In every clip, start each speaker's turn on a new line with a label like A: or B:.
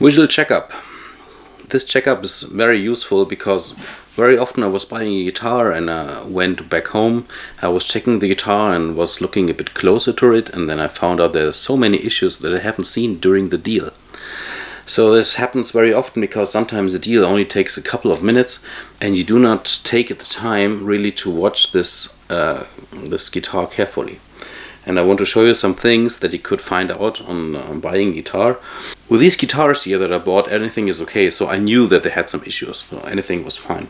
A: Visual checkup. This checkup is very useful because very often I was buying a guitar and went back home. I was checking the guitar and was looking a bit closer to it, and then I found out there's so many issues that I haven't seen during the deal. So this happens very often because sometimes the deal only takes a couple of minutes and you do not take the time really to watch this guitar carefully. And I want to show you some things that you could find out on buying guitar. With these guitars here that I bought, anything is okay, so I knew that they had some issues, so anything was fine.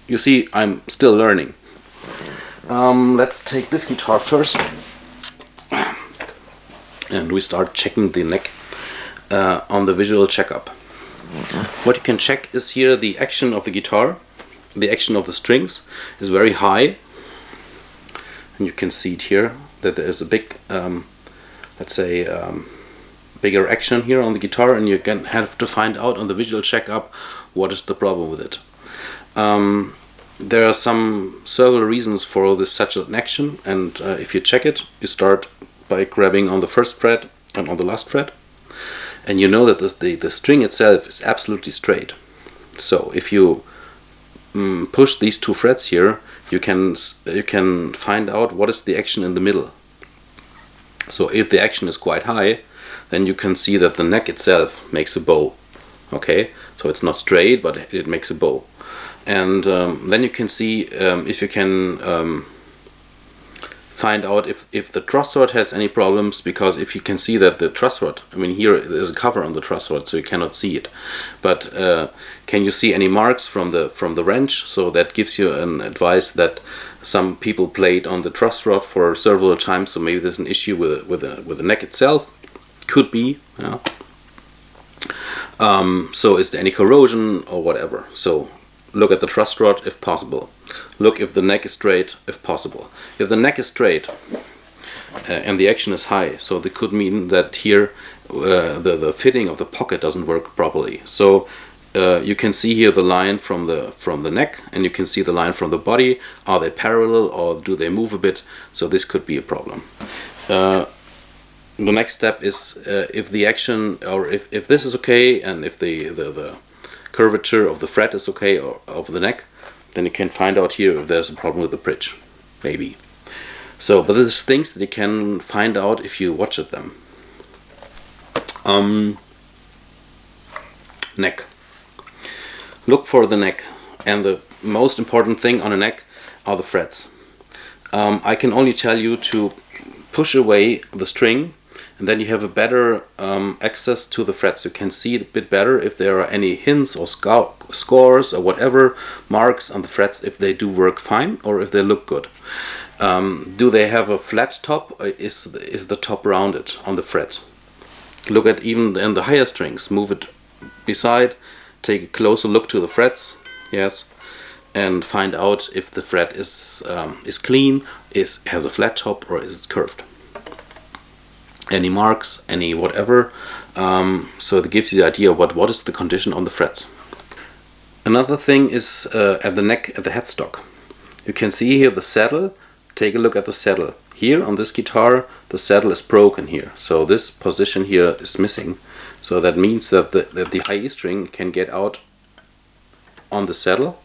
A: You see, I'm still learning. Let's take this guitar first. And we start checking the neck on the visual checkup. What you can check is here the action of the guitar. The action of the strings is very high. And you can see it here, that there is a big, let's say, bigger action here on the guitar, and you can have to find out on the visual checkup what is the problem with it. There are several reasons for this such an action, and if you check it, you start by grabbing on the first fret and on the last fret, and you know that the string itself is absolutely straight. So if you push these two frets here, you can find out what is the action in the middle. So if the action is quite high, then you can see that the neck itself makes a bow. Okay, so it's not straight, but it makes a bow. And then you can see if you can find out if the truss rod has any problems, because if you can see that the truss rod, I mean, here there's a cover on the truss rod, so you cannot see it. But can you see any marks from the wrench? So that gives you an advice that some people played on the truss rod for several times, so maybe there's an issue with the neck itself. Could be. Yeah. So is there any corrosion or whatever? So look at the truss rod if possible. Look if the neck is straight if possible. If the neck is straight and the action is high, so that could mean that here the fitting of the pocket doesn't work properly. So you can see here the line from the neck, and you can see the line from the body. Are they parallel or do they move a bit? So this could be a problem. The next step is if the action, or if this is okay, and if the curvature of the fret is okay, or of the neck, then you can find out here if there's a problem with the bridge, maybe. So, but there's things that you can find out if you watch at them. Neck. Look for the neck, and the most important thing on a neck are the frets. I can only tell you to push away the string, and then you have a better access to the frets. You can see it a bit better if there are any hints or scores or whatever marks on the frets, if they do work fine or if they look good. Do they have a flat top, or is the top rounded on the fret? Look at even in the higher strings, move it beside, take a closer look to the frets, yes, and find out if the fret is clean, has a flat top, or is it curved. Any marks, any whatever, so it gives you the idea what is the condition on the frets. Another thing is at the neck, at the headstock. You can see here the saddle. Take a look at the saddle. Here on this guitar, the saddle is broken here, so this position here is missing. So that means that the high E string can get out on the saddle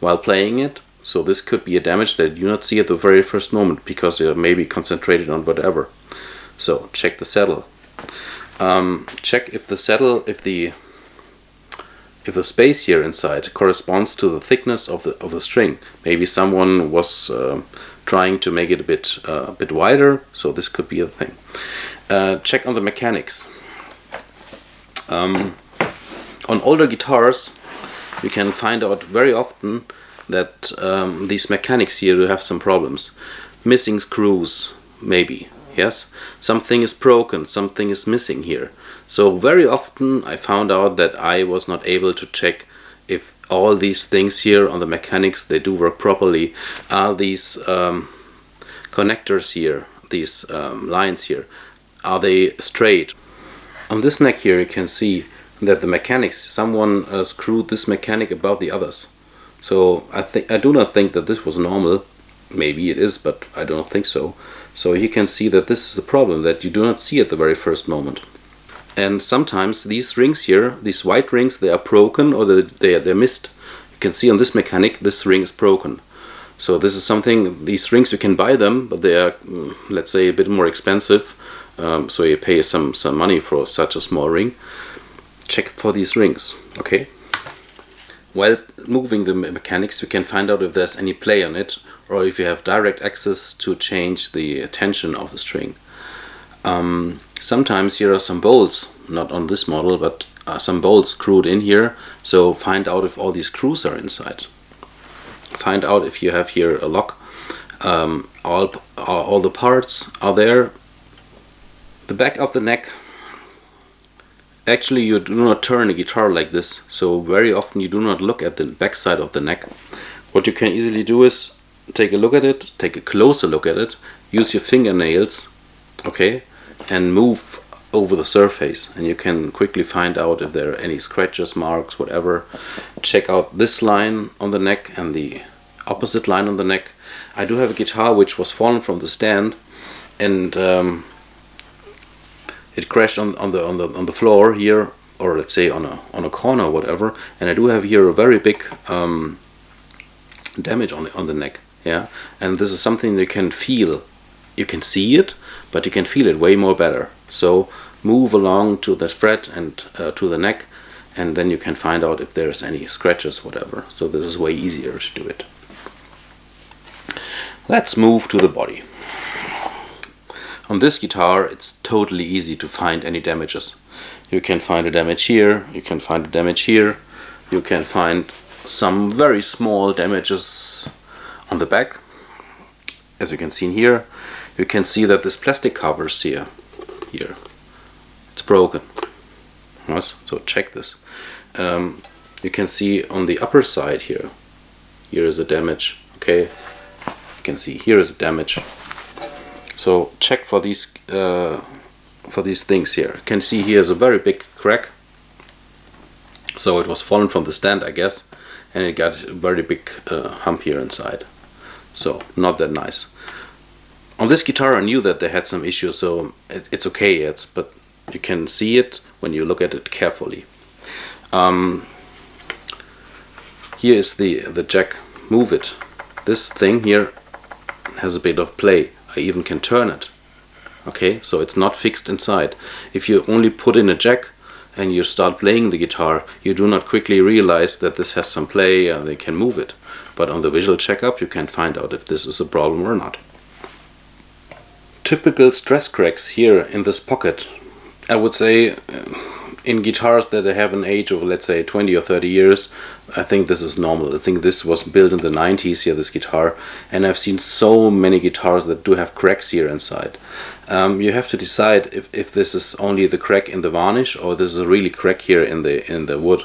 A: while playing it. So this could be a damage that you do not see at the very first moment because you're maybe concentrated on whatever. So check the saddle. Check if the saddle, if the space here inside corresponds to the thickness of the string. Maybe someone was trying to make it a bit wider, so this could be a thing. Check on the mechanics. On older guitars, you can find out very often that these mechanics here have some problems. Missing screws, maybe. Yes, something is broken, something is missing here. So very often I found out that I was not able to check if all these things here on the mechanics, they do work properly. Are these connectors here, these lines here, are they straight? On this neck here you can see that the mechanics, someone screwed this mechanic above the others. So I do not think that this was normal. Maybe it is, but I don't think so. So you can see that this is the problem that you do not see at the very first moment. and sometimes these rings here, these white rings, they are broken or they're missed. You can see on this mechanic this ring is broken. So this is something, these rings you can buy them, but they are, let's say, a bit more expensive. So you pay some money for such a small ring. Check for these rings, okay? While moving the mechanics, you can find out if there's any play on it, or if you have direct access to change the tension of the string. Sometimes here are some bolts, not on this model, but some bolts screwed in here, so find out if all these screws are inside. Find out if you have here a lock. All the parts are there. The back of the neck, actually you do not turn a guitar like this, so very often you do not look at the back side of the neck. What you can easily do is take a look at it, take a closer look at it, use your fingernails, okay, and move over the surface, and you can quickly find out if there are any scratches, marks, whatever. Check out this line on the neck and the opposite line on the neck. I do have a guitar which was fallen from the stand, and it crashed on the floor here, or let's say on a corner or whatever, and I do have here a very big damage on the neck. Yeah, and this is something you can feel. You can see it, but you can feel it way more better. So move along to the fret and to the neck, and then you can find out if there's any scratches, whatever. So this is way easier to do it. Let's move to the body. On this guitar, it's totally easy to find any damages. You can find a damage here, you can find a damage here, you can find some very small damages on the back. As you can see here, you can see that this plastic covers here, it's broken. Yes, so check this. You can see on the upper side here is a damage. Okay, you can see here is a damage. So check for these things here. You can see here is a very big crack. So it was fallen from the stand, I guess, and it got a very big hump here inside. So not that nice. On this guitar I knew that they had some issues, so it's okay, but you can see it when you look at it carefully. Here is the jack. Move it. This thing here has a bit of play. I even can turn it. Okay, so it's not fixed inside. If you only put in a jack and you start playing the guitar, you do not quickly realize that this has some play and they can move it. But on the visual checkup you can find out if this is a problem or not. Typical stress cracks here in this pocket. I would say in guitars that have an age of, let's say, 20 or 30 years, I think this is normal. I think this was built in the 90s here, this guitar, and I've seen so many guitars that do have cracks here inside. You have to decide if this is only the crack in the varnish or this is a really crack here in the wood.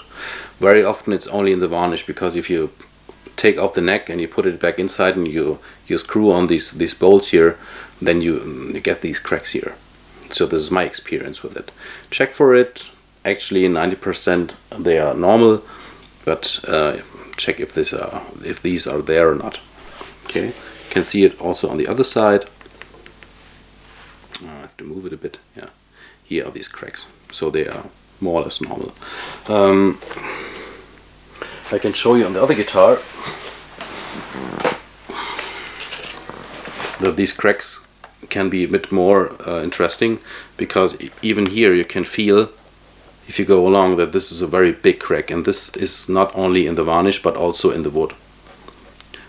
A: Very often it's only in the varnish, because if you take off the neck and you put it back inside and you screw on these bolts here, then you get these cracks here. So this is my experience with it. Check for it. Actually 90% they are normal, but check if these are there or not. Okay, you can see it also on the other side. I have to move it a bit. Yeah, here are these cracks, so they are more or less normal. I can show you on the other guitar that these cracks can be a bit more interesting, because even here you can feel, if you go along, that this is a very big crack, and this is not only in the varnish but also in the wood.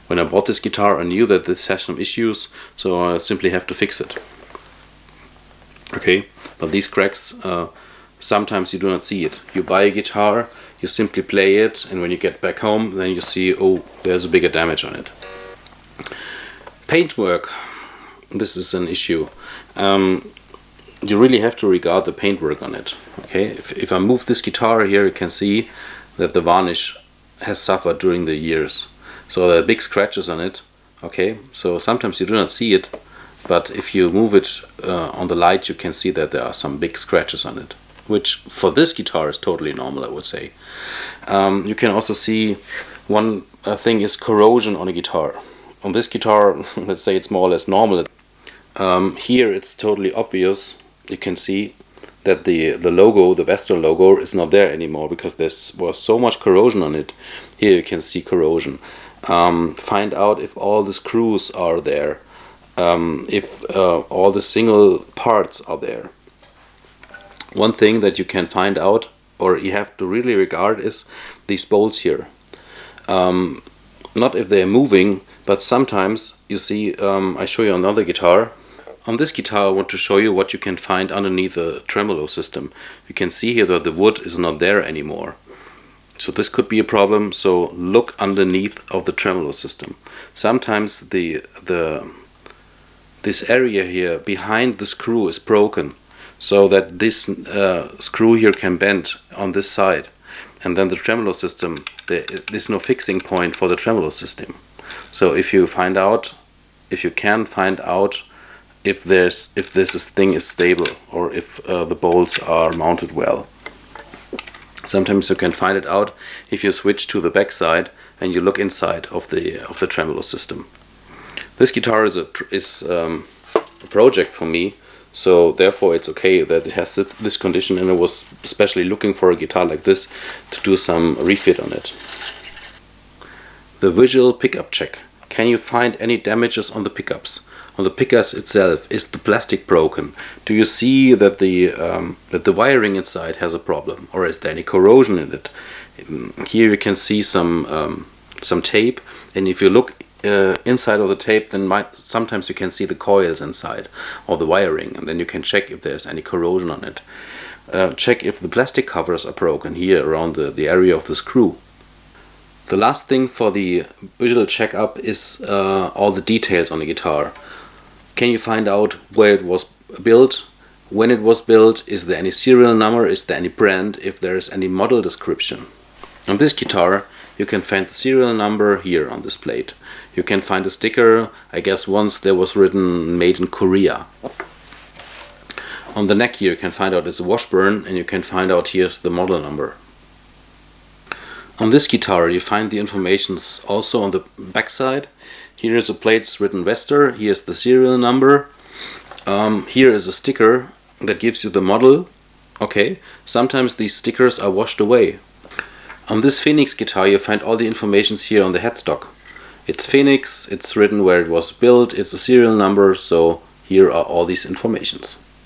A: When I bought this guitar I knew that this has some issues, so I simply have to fix it. Okay, but these cracks, sometimes you do not see it. You buy a guitar, you simply play it, and when you get back home then you see, oh, there's a bigger damage on it. Paintwork, this is an issue. You really have to regard the paintwork on it. Okay, if I move this guitar here, you can see that the varnish has suffered during the years, so there are big scratches on it. Okay, so sometimes you do not see it, but if you move it on the light, you can see that there are some big scratches on it, which for this guitar is totally normal, I would say. You can also see one thing is corrosion on a guitar. On this guitar, let's say it's more or less normal. Here it's totally obvious. You can see that the logo, the Vestor logo, is not there anymore because there was so much corrosion on it. Here you can see corrosion. Find out if all the screws are there, if all the single parts are there. One thing that you can find out, or you have to really regard, is these bolts here. Not if they're moving, but sometimes you see, I show you another guitar. On this guitar I want to show you what you can find underneath the tremolo system. You can see here that the wood is not there anymore. So this could be a problem, so look underneath of the tremolo system. Sometimes this area here behind the screw is broken, so that this screw here can bend on this side. And then the tremolo system, there's no fixing point for the tremolo system. So if you can find out if this thing is stable, or if the bolts are mounted well. Sometimes you can find it out if you switch to the back side and you look inside of the tremolo system. This guitar is a project for me, so therefore it's okay that it has this condition, and I was especially looking for a guitar like this to do some refit on it. The visual pickup check. Can you find any damages on the pickups? On the pickups itself, is the plastic broken? Do you see that the wiring inside has a problem, or is there any corrosion in it? Here you can see some tape, and if you look inside of the tape, then sometimes you can see the coils inside, or the wiring, and then you can check if there's any corrosion on it. Check if the plastic covers are broken here around the area of the screw. The last thing for the visual checkup is all the details on the guitar. Can you find out where it was built, when it was built, is there any serial number, is there any brand, if there is any model description. On this guitar you can find the serial number here on this plate. You can find a sticker, I guess once there was written made in Korea. On the neck here you can find out it's a Washburn, and you can find out here's the model number. On this guitar you find the informations also on the back side. Here is a plate written Vestor, here's the serial number. Here is a sticker that gives you the model. Okay, sometimes these stickers are washed away. On this Phoenix guitar you find all the informations here on the headstock. It's Phoenix, it's written where it was built, it's a serial number, so here are all these informations.